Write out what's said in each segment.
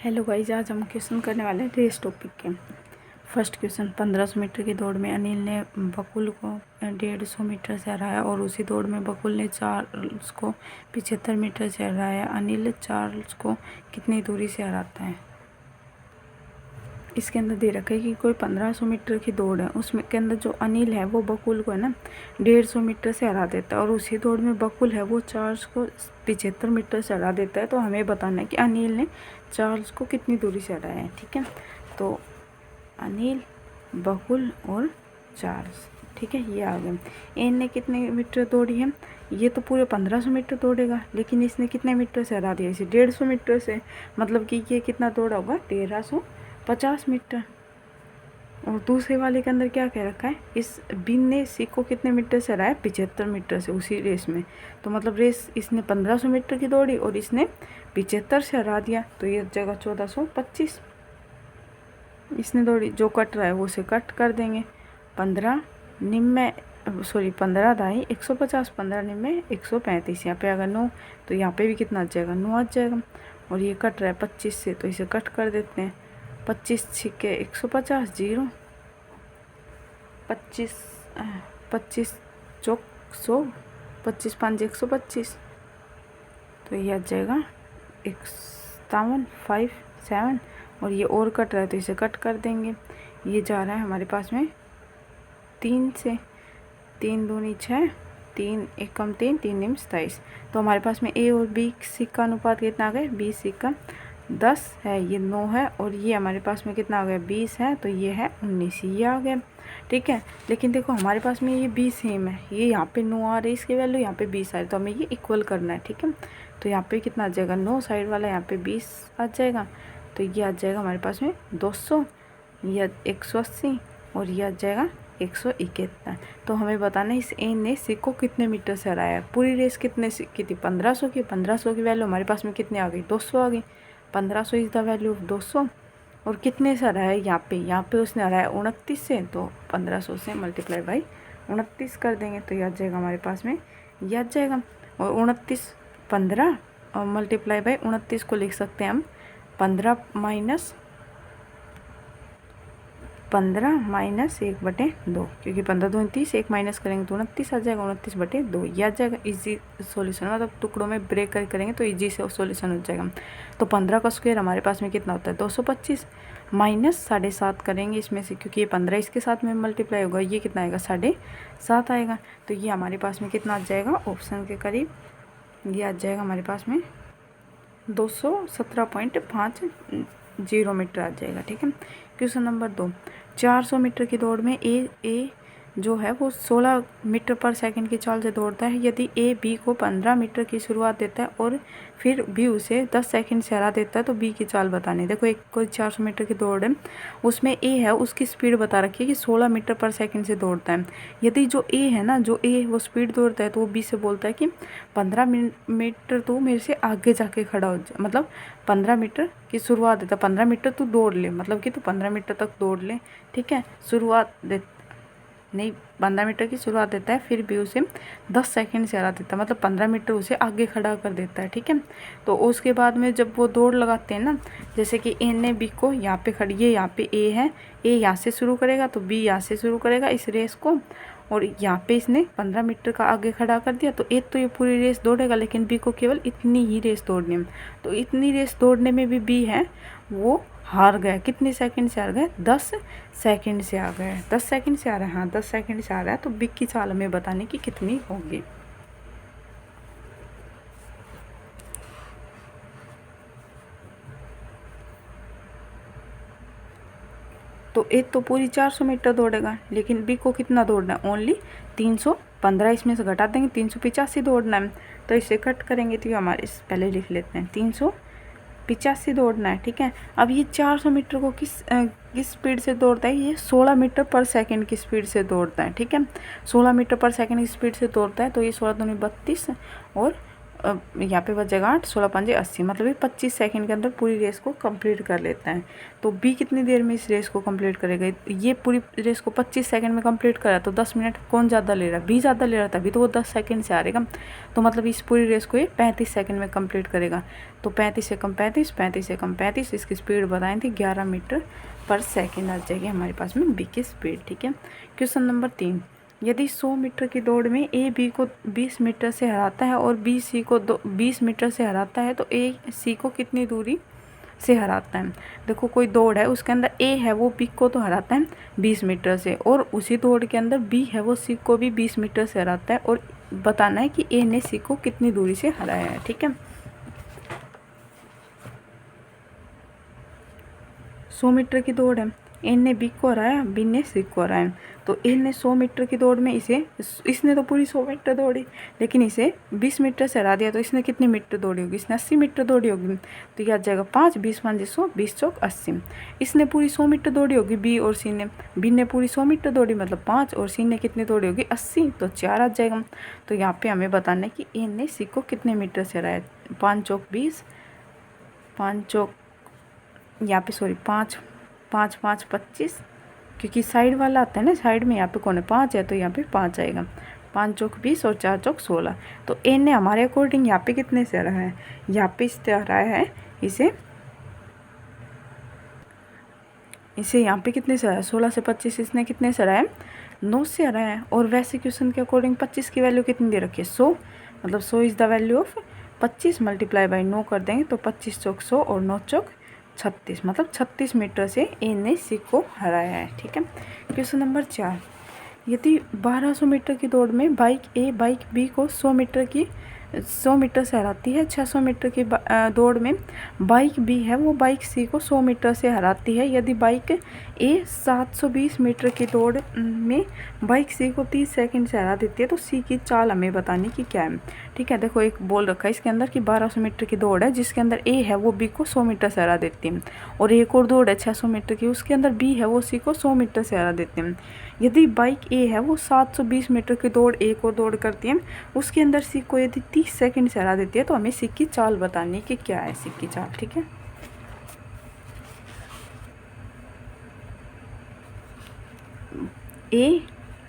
Hello guys, आज हम question करने वाले हैं रेस टॉपिक के। फर्स्ट क्वेश्चन, 1500 मीटर की दौड़ में अनिल ने बकुल को 150 मीटर से हराया और उसी दौड़ में बकुल ने चार्ल्स को 75 मीटर से हराया। अनिल चार्ल्स को कितनी दूरी से हराता है? इसके अंदर दे रखा है कि कोई 1500 मीटर की दौड़ है, उसमें के अंदर जो अनिल है वो बकुल को है ना 150 मीटर से हरा देता है और उसी दौड़ में बकुल है वो चार्ल्स को 75 मीटर से हरा देता है। तो हमें बताना है कि अनिल ने चार्ल्स को कितनी दूरी से हराया है। ठीक है, तो अनिल, बकुल और चार्ल्स, ठीक है, ये आ गए। एन ने कितने मीटर दौड़ी है? ये तो पूरे 1500 मीटर दौड़ेगा, लेकिन इसने कितने मीटर से हरा दिया? इसे 150 मीटर से, मतलब कि ये कितना दौड़ा होगा? 1350 मीटर। और दूसरे वाले के अंदर क्या कह रखा है? इस बिन ने सी को कितने मीटर से हराया? 75 मीटर से उसी रेस में। तो मतलब रेस इसने 1500 मीटर की दौड़ी और इसने 75 से हरा दिया, तो ये जगह 1425 इसने दौड़ी। जो कट रहा है वो उसे कट कर देंगे। 15 दाई 150, 15 निम्मे 135। यहाँ पे अगर 9 तो यहाँ पे भी कितना आ जाएगा? 9 आ जाएगा। और ये कट रहा है 25 से, तो इसे कट कर देते हैं। 25 छिके 150, 0। 25 चौक 100, 25 5 125, तो ये आ जाएगा 51 5 7। और ये और कट रहा है तो इसे कट कर देंगे। ये जा रहा है हमारे पास में 3 से, 3 दूनी 6, 3 1 कम 3, 3 निम 27। तो हमारे पास में ए और बी सिक्का अनुपात कितना आ गया? 20 सिक्का 10 है, ये 9 है, और ये हमारे पास में कितना आ गया? 20 है, तो ये है 19, ये आ गया। ठीक है, लेकिन देखो हमारे पास में ये 20 सेम है, ये यहाँ पे 9 आ रही है इसकी वैल्यू, यहाँ पे 20 आ रही है, तो हमें ये इक्वल करना है। ठीक है, तो यहाँ पे कितना आ जाएगा? 9 साइड वाला, यहाँ पे 20 आ जाएगा, तो ये आ जाएगा हमारे पास में 200, यह 180 और यह आ जाएगा 171। तो हमें बताना है इस एन ने सी को कितने मीटर से हराया है। पूरी रेस कितने की थी? 1500 की। 1500 की वैल्यू हमारे पास में कितने आ गई? 200 आ गई। 1500 इज द वैल्यू ऑफ 200। और कितने से हराया? यहाँ पे उसने हराया 29 से, तो 1500 से मल्टीप्लाई बाई 29 कर देंगे, तो यह आ जाएगा हमारे पास में, यह आ जाएगा। और 29 15 और मल्टीप्लाई बाई 29 को लिख सकते हैं हम 15 माइनस 1/2, क्योंकि 15 दूनी 30, 1 माइनस करेंगे तो 29 आ जाएगा, 29/2 ये आ जाएगा। इजी सॉल्यूशन, मतलब टुकड़ों में ब्रेक कर करेंगे तो इजी से सॉल्यूशन हो जाएगा। तो 15 का स्क्वायर हमारे पास में कितना होता है? 225 माइनस 7.5 करेंगे इसमें से, क्योंकि ये 15 इसके साथ में मल्टीप्लाई होगा, ये कितना आएगा? 7.5 आएगा। तो ये हमारे पास में कितना आ जाएगा? ऑप्शन के करीब ये आ जाएगा हमारे पास में 217.50 मीटर आ जाएगा। ठीक है, क्वेश्चन नंबर 2, 400 मीटर की दौड़ में ए जो है वो 16 मीटर पर सेकंड की चाल से दौड़ता है। यदि ए बी को 15 मीटर की शुरुआत देता है और फिर बी उसे 10 सेकंड से हरा देता है, तो बी की चाल बतानी है। देखो एक कोई 400 मीटर की दौड़ है, उसमें ए है, उसकी स्पीड बता रखी है कि 16 मीटर पर सेकंड से दौड़ता है। यदि जो ए है ना, जो ए वो स्पीड दौड़ता है, तो वो बी से बोलता है कि 15 मीटर तो मेरे से आगे जाके खड़ा हो जाए, मतलब 15 मीटर की शुरुआत देता है, 15 मीटर तू दौड़ ले, मतलब कि तू 15 मीटर तक दौड़ ले। ठीक है, शुरुआत दे नहीं 15 मीटर की शुरुआत देता है, फिर भी उसे 10 सेकंड से हरा देता है, मतलब 15 मीटर उसे आगे खड़ा कर देता है। ठीक है, तो उसके बाद में जब वो दौड़ लगाते हैं ना, जैसे कि ए ने बी को यहाँ पे खड़ी है, यहाँ पे ए है, ए यहाँ से शुरू करेगा तो बी यहाँ से शुरू करेगा इस रेस को, और यहाँ पे इसने 15 मीटर का आगे खड़ा कर दिया, तो ए तो ये पूरी रेस दौड़ेगा, लेकिन बी को केवल इतनी ही रेस दौड़नी है। तो इतनी रेस दौड़ने में भी बी है वो हार गया। कितने सेकंड से हार गए? 10 सेकंड से आ गए। 10 सेकंड से आ रहा है, हाँ 10 सेकंड से आ रहा है, तो बी की चाल हमें बताने की कितनी होगी। तो ए तो पूरी 400 मीटर दौड़ेगा, लेकिन बी को कितना दौड़ना है? ओनली 315, इसमें से घटा देंगे 385 दौड़ना है, तो इसे कट करेंगे तो हमारे पहले लिख लेते हैं 385 दौड़ना है। ठीक है, अब ये 400 मीटर को किस स्पीड से दौड़ता है? ये 16 मीटर पर सेकंड की स्पीड से दौड़ता है। ठीक है, 16 मीटर पर सेकंड की स्पीड से दौड़ता है, तो ये 16 दूनी 32 और यहाँ पे बचेगा 8, 16 पंजे 80, मतलब ये 25 सेकंड के अंदर पूरी रेस को कंप्लीट कर लेता है। तो बी कितनी देर में इस रेस को कंप्लीट करेगा? ये पूरी रेस को 25 सेकंड में कंप्लीट करा, तो 10 मिनट कौन ज़्यादा ले रहा है? बी ज़्यादा ले रहा था, अभी तो वो 10 सेकंड से हारेगा। तो मतलब इस पूरी रेस को ये 35 सेकंड में कंप्लीट करेगा। तो 35 से कम 35, 35 से कम 35, इसकी स्पीड बताई थी 11 मीटर पर सेकेंड आ जाएगी हमारे पास में बी की स्पीड। ठीक है। क्वेश्चन नंबर 3, यदि 100 मीटर की दौड़ में ए बी को 20 मीटर से हराता है और बी सी को 20 मीटर से हराता है, तो ए सी को कितनी दूरी से हराता है? देखो कोई दौड़ है, उसके अंदर ए है वो बी को तो हराता है 20 मीटर से, और उसी दौड़ के अंदर बी है वो सी को भी 20 मीटर से हराता है, और बताना है कि ए ने सी को कितनी दूरी से हराया है। ठीक है। 100 मीटर की दौड़ है, ए ने बी को हराया, बी ने सी को हराया। तो ए ने 100 मीटर की दौड़ में इसने तो पूरी 100 मीटर दौड़ी, लेकिन इसे 20 मीटर से हरा दिया, तो इसने कितनी मीटर दौड़ी होगी? इसने 80 मीटर दौड़ी होगी। तो यह आ जाएगा 5, 20 5 100, 20 चौक 80। इसने पूरी 100 मीटर दौड़ी होगी बी और सी ने, बी ने पूरी 100 मीटर दौड़ी मतलब 5, और सी ने कितनी दौड़ी होगी? 80, तो 4 आ जाएगा। तो यहाँ पे हमें बताना है कि ए ने सी को कितने मीटर से हराया। 5 चौक 20, 5 चौक यहाँ पे 5 5 5 25, क्योंकि साइड वाला आता है ना, साइड में यहाँ पे कौन है? 5 है, तो यहाँ पे 5 आएगा। 5 चौक 20 और 4 चौक 16। तो ए ने हमारे अकॉर्डिंग यहाँ पे कितने से हराया है? यहाँ पे इससे हराया है इसे यहाँ पे कितने से हराया? 16 से 25 इसने कितने से हराया? 9 से हराया है। और वैसे क्वेश्चन के अकॉर्डिंग 25 की वैल्यू कितनी दे रखी है? 100, मतलब 100 is the value of 25 multiply by 9 कर देंगे, तो 25 चौक 100 और 9 चौक 36, मतलब 36 मीटर से ए ने सी को हराया है। ठीक है। क्वेश्चन नंबर 4, यदि 1200 मीटर की दौड़ में बाइक ए बाइक बी को 100 मीटर से हराती है, 600 मीटर की दौड़ में बाइक बी है वो बाइक सी को 100 मीटर से हराती है। यदि बाइक ए 720 मीटर की दौड़ में बाइक सी को 30 सेकंड से हरा देती है, तो सी की चाल हमें बतानी कि क्या है। ठीक है। देखो एक बोल रखा है इसके अंदर कि 1200 मीटर की दौड़ है जिसके अंदर ए है वो बी को 100 मीटर से हरा देती है, और एक और दौड़ है 600 मीटर की, उसके अंदर बी है वो सी को 100 मीटर से हरा देते हैं। यदि बाइक ए है वो 720 मीटर की दौड़ एक और दौड़ करती है, उसके अंदर सी को यदि 30 सेकंड से हरा देती है, तो हमें सी की चाल बतानी कि क्या है सी की चाल। ठीक है। ए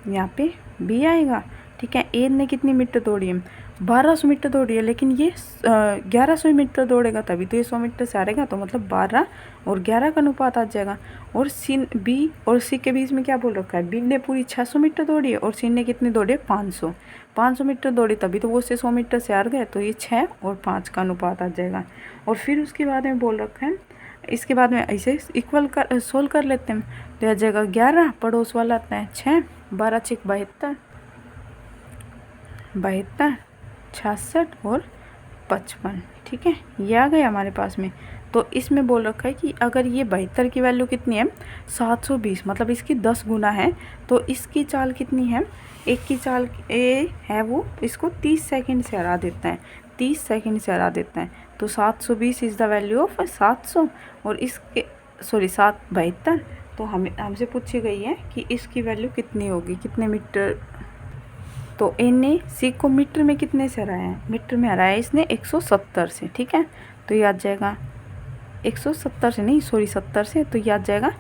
यहाँ पे बी आएगा। ठीक है। ए ने कितनी मीटर दौड़ी है? 1200 मीटर दौड़ी है, लेकिन ये 1100 मीटर दौड़ेगा तभी तो ये 100 मीटर से हारेगा, तो मतलब 12 और 11 का अनुपात आ जाएगा। और सी बी और सी के बीच में क्या बोल रखा है? बी ने पूरी 600 मीटर दौड़ी है और सी ने कितनी दौड़ी है? 500 मीटर दौड़ी, तभी तो वो उससे 100 मीटर से हार गए, तो ये 6 और 5 का अनुपात आ जाएगा। और फिर उसके बाद में बोल रखा है, इसके बाद में ऐसे इक्वल कर सोल्व कर लेते हैं, तो आ जाएगा 11, पड़ोस वाला आता है 6, 12 6 72, 66 और 55। ठीक है। ये आ गया हमारे पास में। तो इसमें बोल रखा है कि अगर ये 72 की वैल्यू कितनी है? 720, मतलब इसकी 10 गुना है, तो इसकी चाल कितनी है? एक की चाल ए है वो इसको 30 सेकंड से हरा देता है, 30 सेकंड से हरा देता है। तो 720 इज़ द वैल्यू ऑफ 700, और इसके 72, तो हमसे पूछी गई है कि इसकी वैल्यू कितनी होगी, कितने मीटर। तो ए ने सी को मीटर में कितने से हराया है? मीटर में हराया इसने 170 से। ठीक है। तो ये आ जाएगा 170 से नहीं, 70 से, तो ये आ जाएगा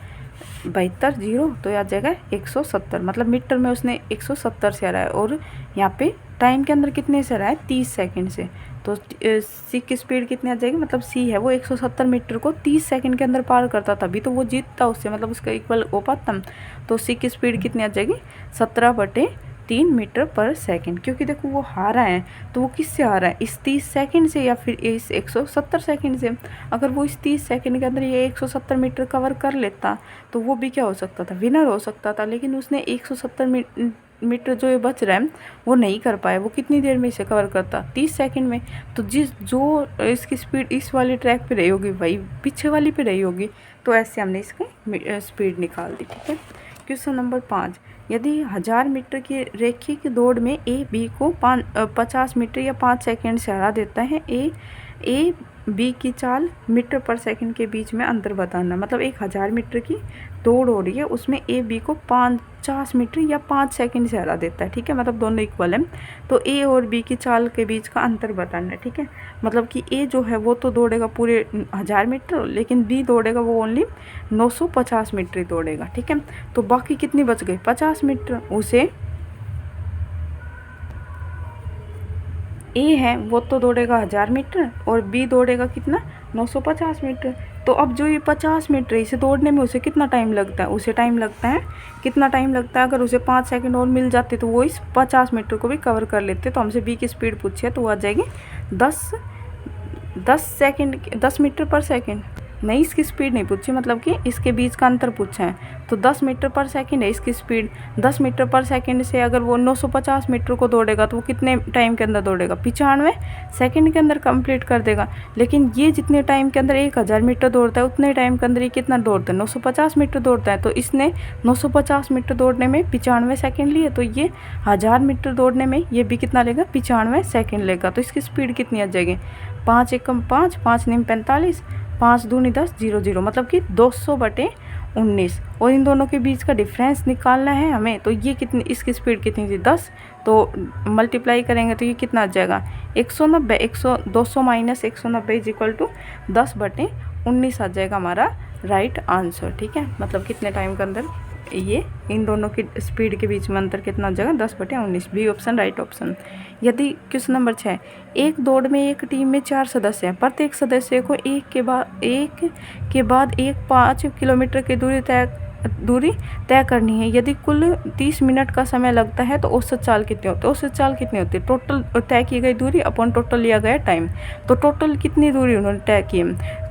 72 0, तो ये आ जाएगा 170, मतलब मीटर में उसने 170 से हराया, और यहाँ पे टाइम के अंदर कितने से हराया? 30 सेकंड से। तो सी की स्पीड कितनी आ जाएगी? मतलब सी है वो 170 मीटर को 30 सेकंड के अंदर पार करता, तभी तो वो जीतता उससे, मतलब उसका इक्वल हो पाता। तो सी की स्पीड कितनी आ जाएगी? 17/3 मीटर पर सेकंड। क्योंकि देखो वो हारा है, तो वो किससे हारा है? इस 30 सेकंड से या फिर इस 170 सेकंड से। अगर वो इस 30 सेकंड के अंदर ये 170 मीटर कवर कर लेता, तो वो भी क्या हो सकता था? विनर हो सकता था। लेकिन उसने 170 मीटर जो ये बच रहा है वो नहीं कर पाया। वो कितनी देर में इसे कवर करता? 30 सेकंड में। तो जो इसकी स्पीड इस वाली ट्रैक पे रही होगी वही पीछे वाली पे रही होगी, तो ऐसे हमने इसकी स्पीड निकाल दी। ठीक है। क्वेश्चन नंबर 5, यदि 1000 मीटर की रेखीय दौड़ में ए बी को 50 मीटर या 5 सेकंड से हरा देता है, ए बी की चाल मीटर पर सेकंड के बीच में अंतर बताना। मतलब 1000 मीटर की दौड़ हो रही है, उसमें ए बी को 50 मीटर या 5 सेकंड से हरा देता है, ठीक है। मतलब दोनों इक्वल हैं, तो ए और बी की चाल के बीच का अंतर बताना है, ठीक है। मतलब कि ए जो है वो तो दौड़ेगा पूरे 1000 मीटर, लेकिन बी दौड़ेगा वो ओनली 950 मीटर ही दौड़ेगा, ठीक है। तो बाकी कितनी बच गई? 50 मीटर। उसे ए है वो तो दौड़ेगा 1000 मीटर और बी दौड़ेगा कितना? 950 मीटर। तो अब जो ये 50 मीटर है, इसे दौड़ने में उसे कितना टाइम लगता है? उसे टाइम लगता है, कितना टाइम लगता है? अगर उसे 5 सेकंड और मिल जाते तो वो इस 50 मीटर को भी कवर कर लेते। तो हमसे बी की स्पीड पूछी है तो वो आ जाएगी 10 मीटर पर सेकंड। नहीं, इसकी स्पीड नहीं पूछी, मतलब कि इसके बीच का अंतर पूछा है। तो 10 मीटर पर सेकंड है इसकी स्पीड। 10 मीटर पर सेकंड से अगर वो 950 मीटर को दौड़ेगा तो वो कितने टाइम के अंदर दौड़ेगा? 95 सेकंड के अंदर कंप्लीट कर देगा। लेकिन ये जितने टाइम के अंदर 1000 मीटर दौड़ता है, उतने टाइम के अंदर ये कितना दौड़ता है? 950 मीटर दौड़ता है। तो इसने 950 मीटर दौड़ने में 95 सेकंड लिए, तो ये 1000 मीटर दौड़ने में ये भी कितना लेगा? 95 सेकंड लेगा। तो इसकी स्पीड कितनी आ जाएगी? 5 एकम 5, 5 निम 45, 5 दूनी 10, 0 0, मतलब कि 200/19। और इन दोनों के बीच का डिफरेंस निकालना है हमें। तो ये कितनी, इसकी स्पीड कितनी थी? 10। तो मल्टीप्लाई करेंगे तो ये कितना आ जाएगा? 190। 200 माइनस 190 इज इक्वल टू 10/19 आ जाएगा हमारा राइट आंसर, ठीक है। मतलब कितने टाइम के अंदर ये इन दोनों की स्पीड के बीच में अंतर कितना हो जाएगा? 10/19। B option right option. यदि क्वेश्चन नंबर 6, एक दौड़ में एक टीम में 4 सदस्य हैं, प्रत्येक सदस्य को एक के बाद 5 किलोमीटर की दूरी तय करनी है। यदि कुल 30 मिनट का समय लगता है तो औसत चाल कितनी होती है? औसत चाल कितनी होती है? टोटल तय की गई दूरी अपॉन टोटल लिया गया टाइम। तो टोटल कितनी दूरी उन्होंने तय की?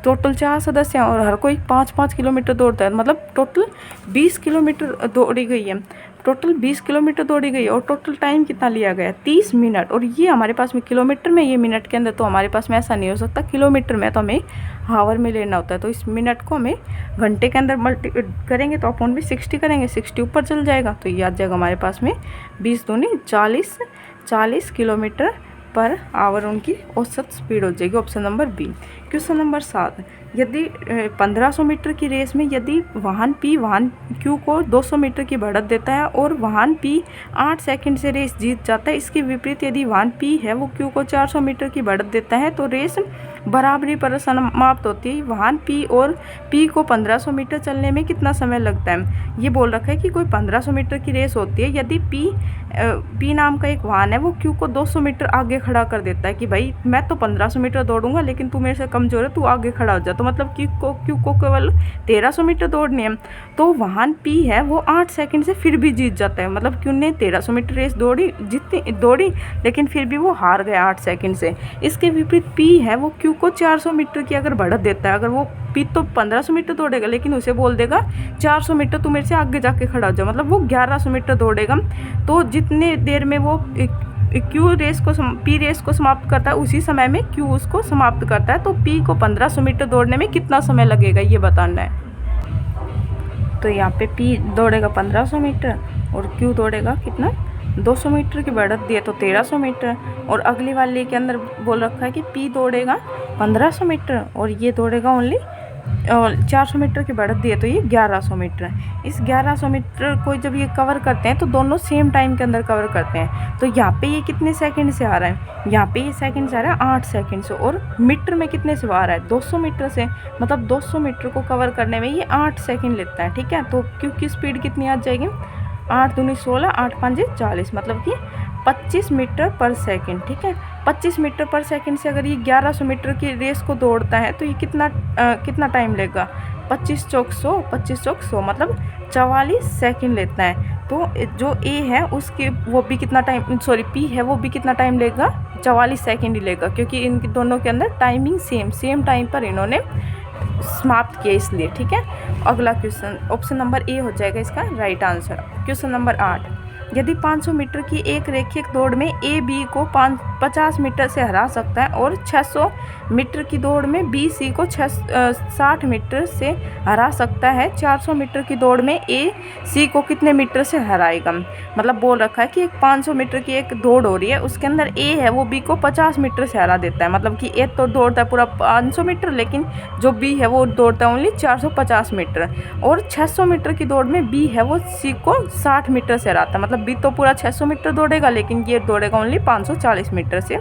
टोटल 4 सदस्य हैं और हर कोई 5-5 किलोमीटर दौड़ता है, मतलब टोटल 20 किलोमीटर दौड़ी गई है। टोटल 20 किलोमीटर दौड़ी गई और टोटल टाइम कितना लिया गया? 30 मिनट। और ये हमारे पास में किलोमीटर में, ये मिनट के अंदर, तो हमारे पास में ऐसा नहीं हो सकता। किलोमीटर में तो हमें हावर में लेना होता है। तो इस मिनट को हमें घंटे के अंदर मल्टी करेंगे तो अपॉन भी 60 करेंगे, 60 ऊपर चल जाएगा। तो ये आ जाएगा हमारे पास में 20 दूनी 40 किलोमीटर पर आवर उनकी औसत स्पीड हो जाएगी। Option number B. Question number 7, यदि 1500 मीटर की रेस में यदि वाहन P वाहन Q को 200 मीटर की बढ़त देता है और वाहन P 8 सेकंड से रेस जीत जाता है, इसके विपरीत यदि वाहन P है वो Q को 400 मीटर की बढ़त देता है तो रेस बराबरी पर समाप्त होती है। वाहन P और P को 1500 मीटर चलने में कितना समय लगता है? ये बोल रखा है कि कोई 1500 मीटर की रेस होती है, यदि P नाम का एक वाहन है वो Q को 200 मीटर आगे खड़ा कर देता है कि भाई मैं तो 1500 मीटर दौड़ूंगा लेकिन तू मेरे से कमज़ोर है, तू आगे खड़ा हो जा। तो मतलब Q को केवल 1300 मीटर दौड़नी है। तो वाहन P है वो 8 सेकंड से फिर भी जीत जाता है। मतलब Q ने 1300 मीटर रेस दौड़ी लेकिन फिर भी वो हार गया 8 सेकंड से। इसके विपरीत P है वो Q को 400 मीटर की अगर बढ़त देता है, अगर वो P तो 1500 मीटर दौड़ेगा लेकिन उसे बोल देगा 400 मीटर तू मेरे से आगे जाके खड़ा हो जा, मतलब वो 1100 मीटर दौड़ेगा। तो जितने देर में वो P रेस को समाप्त करता है उसी समय में Q उसको समाप्त करता है। तो P को 1500 मीटर दौड़ने में कितना समय लगेगा ये बताना है। तो यहाँ पे P दौड़ेगा 1500 मीटर और Q दौड़ेगा कितना? 200 मीटर की बढ़त दी है तो 1300 मीटर। और अगली वाले के अंदर बोल रखा है कि P दौड़ेगा 1500 मीटर और ये दौड़ेगा ओनली 400 मीटर की बढ़त दी है तो ये 1100 मीटर। इस 1100 मीटर को जब ये कवर करते हैं तो दोनों सेम टाइम के अंदर कवर करते हैं। तो यहाँ पे ये कितने सेकंड से आ रहा है? यहाँ पे ये सेकंड से आ रहा है 8 सेकंड से। और मीटर में कितने से आ रहा है? 200 मीटर से। मतलब 200 मीटर को कवर करने में ये 8 सेकंड लेता है, ठीक है। तो Q की स्पीड कितनी आ जाएगी? 8 दूनी 16, 8 5 40, मतलब कि 25 मीटर पर सेकंड, ठीक है। 25 मीटर पर सेकंड से अगर ये 1100 मीटर की रेस को दौड़ता है तो ये कितना टाइम लेगा? 25 चौक 100, मतलब 44 सेकंड लेता है। तो जो A है उसके वो भी कितना टाइम, सॉरी P है वो भी कितना टाइम लेगा? 44 सेकंड ही लेगा, क्योंकि इन दोनों के अंदर टाइमिंग सेम टाइम पर इन्होंने समाप्त किया इसलिए, ठीक है। अगला क्वेश्चन ऑप्शन नंबर ए हो जाएगा इसका राइट आंसर। क्वेश्चन नंबर 8, यदि 500 मीटर की एक रैखिक दौड़ में A B को 50 मीटर से हरा सकता है, और 600 मीटर की दौड़ में बी सी को 60 मीटर से हरा सकता है। 400 मीटर की दौड़ में ए सी को कितने मीटर से हराएगा। मतलब बोल रखा है कि एक 500 मीटर की एक दौड़ हो रही है, उसके अंदर ए है वो बी को 50 मीटर से हरा देता है। मतलब कि ए तो दौड़ता है पूरा 500 मीटर, लेकिन जो बी है वो दौड़ता है ओनली 450 मीटर। और 600 मीटर की दौड़ में बी है वो सी को 60 मीटर से हराता है। मतलब बी तो पूरा 600 मीटर दौड़ेगा, लेकिन ये दौड़ेगा ओनली 540 मीटर से।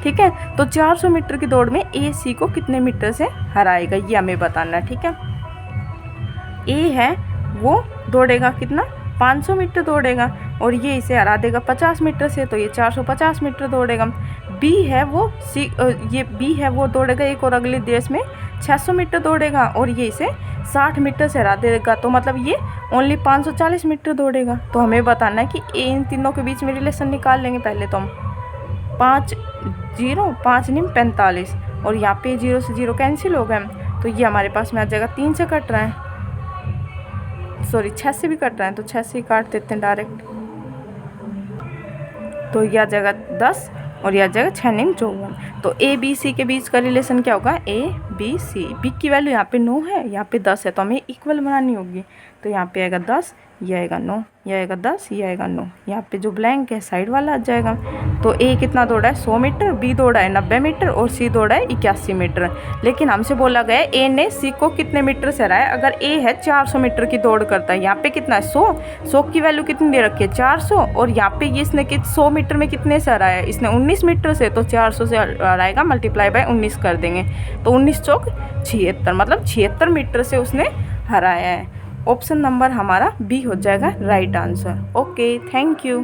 ठीक है, तो 400 मीटर की दौड़ में ए सी को कितने मीटर से हराएगा, ये हमें बताना है। ठीक है, ए है वो दौड़ेगा कितना, 500 मीटर दौड़ेगा, और ये इसे हरा देगा 50 मीटर से, तो ये 450 मीटर दौड़ेगा। बी है वो ये बी है वो दौड़ेगा एक और अगले देश में 600 मीटर दौड़ेगा, और ये इसे 60 मीटर से हरा देगा, तो मतलब ये ओनली 540 मीटर दौड़ेगा। तो हमें बताना है कि इन तीनों के बीच में रिलेशन निकाल लेंगे। पहले तो हम 5 × 45, और यहाँ पे 0 से 0 कैंसिल हो गए, तो ये हमारे पास में आ जाएगा 3 से कट रहा है, सॉरी 6 से भी कट रहा है, तो 6 से ही काट देते हैं डायरेक्ट। तो यह आ जाएगा 10, और यह आ जाएगा 6 × 54। तो ए बी सी के बीच का रिलेशन क्या होगा, ए बी सी। बी की वैल्यू यहाँ पे 9 है, यहाँ पे 10 है, तो हमें इक्वल बनानी होगी। तो यहाँ पे आएगा 10, यह आएगा 9, यह आएगा 10, यह आएगा 9। यहाँ पे जो ब्लैंक है साइड वाला आ जाएगा। तो ए कितना दौड़ा है 100 मीटर, बी दौड़ा है 90 मीटर, और सी दौड़ा है 81 मीटर। लेकिन हमसे बोला गया है ए ने सी को कितने मीटर से हराया। अगर ए है 400 मीटर की दौड़ करता है, यहाँ पे कितना है 100 की वैल्यू कितनी दे रखी है 400, और यहाँ पे ये इसने 100 मीटर में कितने से हराया है, इसने 19 मीटर से, तो 400 से हराएगा, मल्टीप्लाई बाय 19 कर देंगे, तो 19 चौक 76, मतलब 76 मीटर से उसने हराया है। ऑप्शन नंबर हमारा बी हो जाएगा right answer. Okay, thank you.